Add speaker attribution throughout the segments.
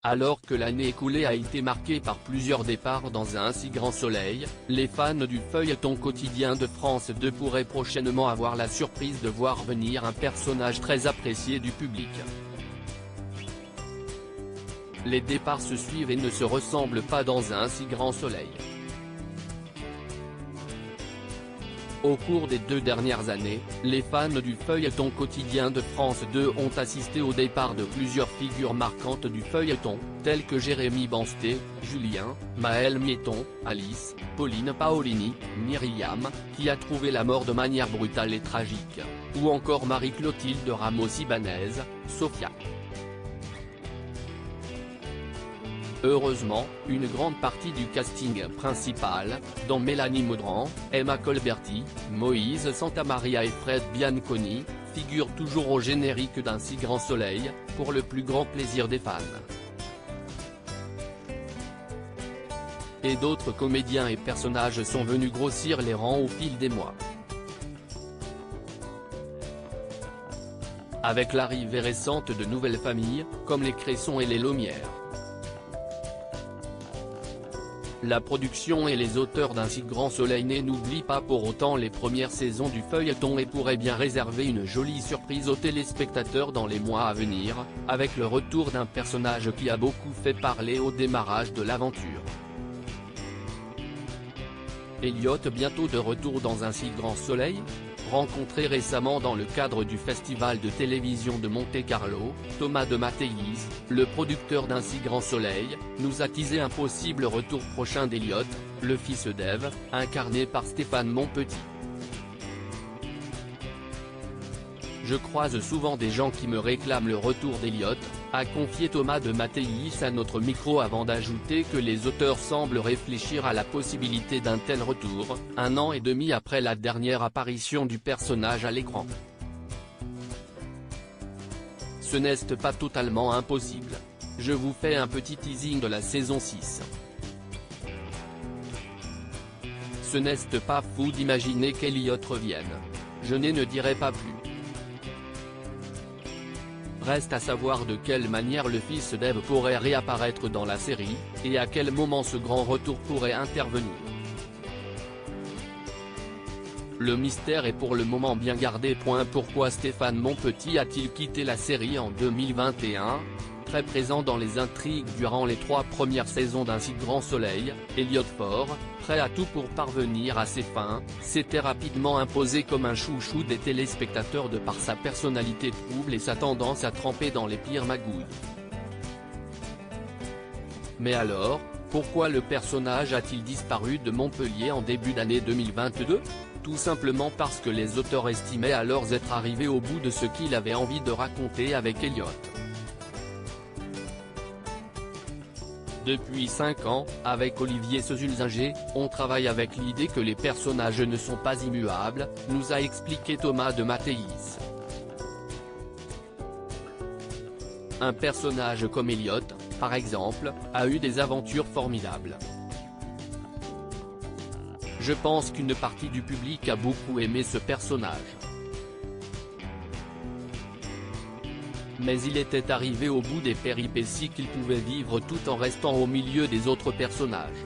Speaker 1: Alors que l'année écoulée a été marquée par plusieurs départs dans un si grand soleil, les fans du feuilleton quotidien de France 2 pourraient prochainement avoir la surprise de voir venir un personnage très apprécié du public. Les départs se suivent et ne se ressemblent pas dans un si grand soleil. Au cours des 2 dernières années, les fans du feuilleton quotidien de France 2 ont assisté au départ de plusieurs figures marquantes du feuilleton, telles que Jérémy Bansté, Julien, Maël Mietton, Alice, Pauline Paolini, Myriam, qui a trouvé la mort de manière brutale et tragique, ou encore Marie-Clotilde Ramos-Ibanez, Sophia. Heureusement, une grande partie du casting principal, dont Mélanie Maudran, Emma Colberti, Moïse Santamaria et Fred Bianconi, figurent toujours au générique d'un si grand soleil, pour le plus grand plaisir des fans. Et d'autres comédiens et personnages sont venus grossir les rangs au fil des mois. Avec l'arrivée récente de nouvelles familles, comme les Cresson et les Laumière. La production et les auteurs d'un si grand soleil n'oublient pas pour autant les premières saisons du feuilleton et pourraient bien réserver une jolie surprise aux téléspectateurs dans les mois à venir, avec le retour d'un personnage qui a beaucoup fait parler au démarrage de l'aventure. Elliot bientôt de retour dans un si grand soleil ? Rencontré récemment dans le cadre du festival de télévision de Monte-Carlo, Thomas de Mattéis, le producteur d'un si grand soleil, nous a teasé un possible retour prochain d'Elliot, le fils d'Ève, incarné par Stéphane Monpetit. Je croise souvent des gens qui me réclament le retour d'Elliot, a confié Thomas de Mattéis à notre micro avant d'ajouter que les auteurs semblent réfléchir à la possibilité d'un tel retour, 1 an et demi après la dernière apparition du personnage à l'écran. Ce n'est pas totalement impossible. Je vous fais un petit teasing de la saison 6. Ce n'est pas fou d'imaginer qu'Elliot revienne. Je ne dirai pas plus. Reste à savoir de quelle manière le fils d'Ève pourrait réapparaître dans la série, et à quel moment ce grand retour pourrait intervenir. Le mystère est pour le moment bien gardé. Pourquoi Stéphane Monpetit a-t-il quitté la série en 2021 ? Très présent dans les intrigues durant les 3 premières saisons d'Un si grand soleil, Elliot Faure, prêt à tout pour parvenir à ses fins, s'était rapidement imposé comme un chouchou des téléspectateurs de par sa personnalité trouble et sa tendance à tremper dans les pires magouilles. Mais alors, pourquoi le personnage a-t-il disparu de Montpellier en début d'année 2022 ? Tout simplement parce que les auteurs estimaient alors être arrivés au bout de ce qu'il avait envie de raconter avec Elliot. Depuis 5 ans, avec Olivier Sesulzinger, on travaille avec l'idée que les personnages ne sont pas immuables, nous a expliqué Thomas de Mattéis. Un personnage comme Elliot, par exemple, a eu des aventures formidables. Je pense qu'une partie du public a beaucoup aimé ce personnage. Mais il était arrivé au bout des péripéties qu'il pouvait vivre tout en restant au milieu des autres personnages.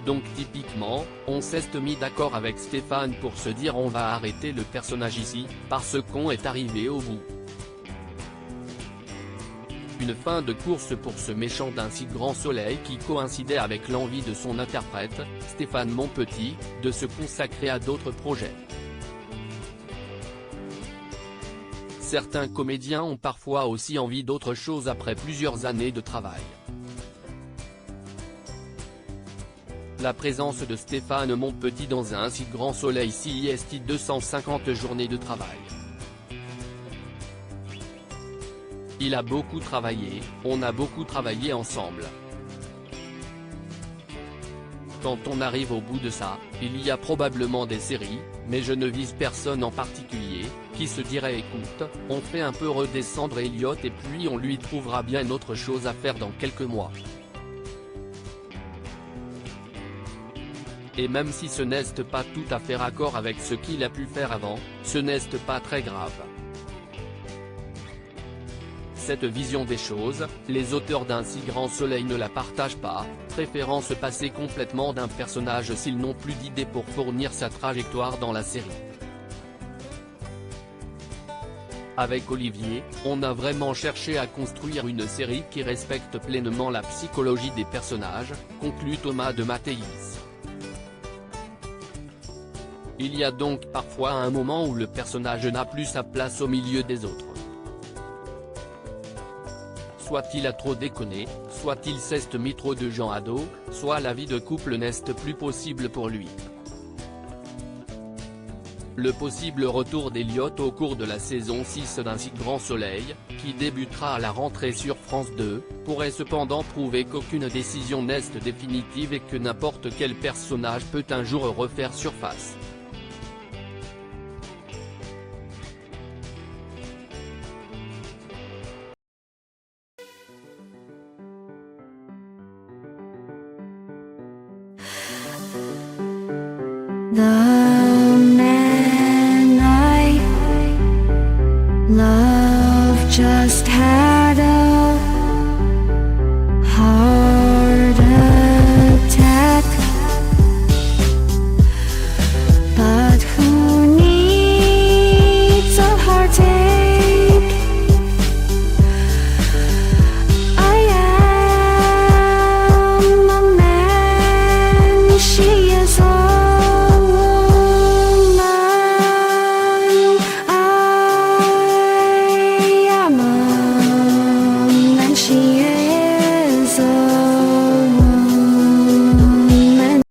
Speaker 1: Donc typiquement, on s'est mis d'accord avec Stéphane pour se dire on va arrêter le personnage ici, parce qu'on est arrivé au bout. Une fin de course pour ce méchant d'un si grand soleil qui coïncidait avec l'envie de son interprète, Stéphane Monpetit, de se consacrer à d'autres projets. Certains comédiens ont parfois aussi envie d'autre chose après plusieurs années de travail. La présence de Stéphane Monpetit dans un si grand soleil est 250 journées de travail. Il a beaucoup travaillé, on a beaucoup travaillé ensemble. Quand on arrive au bout de ça, il y a probablement des séries, mais je ne vise personne en particulier, qui se dirait écoute, on fait un peu redescendre Elliot et puis on lui trouvera bien autre chose à faire dans quelques mois. Et même si ce n'est pas tout à fait raccord avec ce qu'il a pu faire avant, ce n'est pas très grave. cette vision des choses, les auteurs d'un si grand soleil ne la partagent pas, préférant se passer complètement d'un personnage s'ils n'ont plus d'idées pour fournir sa trajectoire dans la série. Avec Olivier, on a vraiment cherché à construire une série qui respecte pleinement la psychologie des personnages, conclut Thomas de Mathéis. Il y a donc parfois un moment où le personnage n'a plus sa place au milieu des autres. Soit il a trop déconné, soit il s'est mis trop de gens à dos, soit la vie de couple n'est plus possible pour lui. Le possible retour d'Elliot au cours de la saison 6 d'Un si grand soleil, qui débutera à la rentrée sur France 2, pourrait cependant prouver qu'aucune décision n'est définitive et que n'importe quel personnage peut un jour refaire surface.
Speaker 2: 나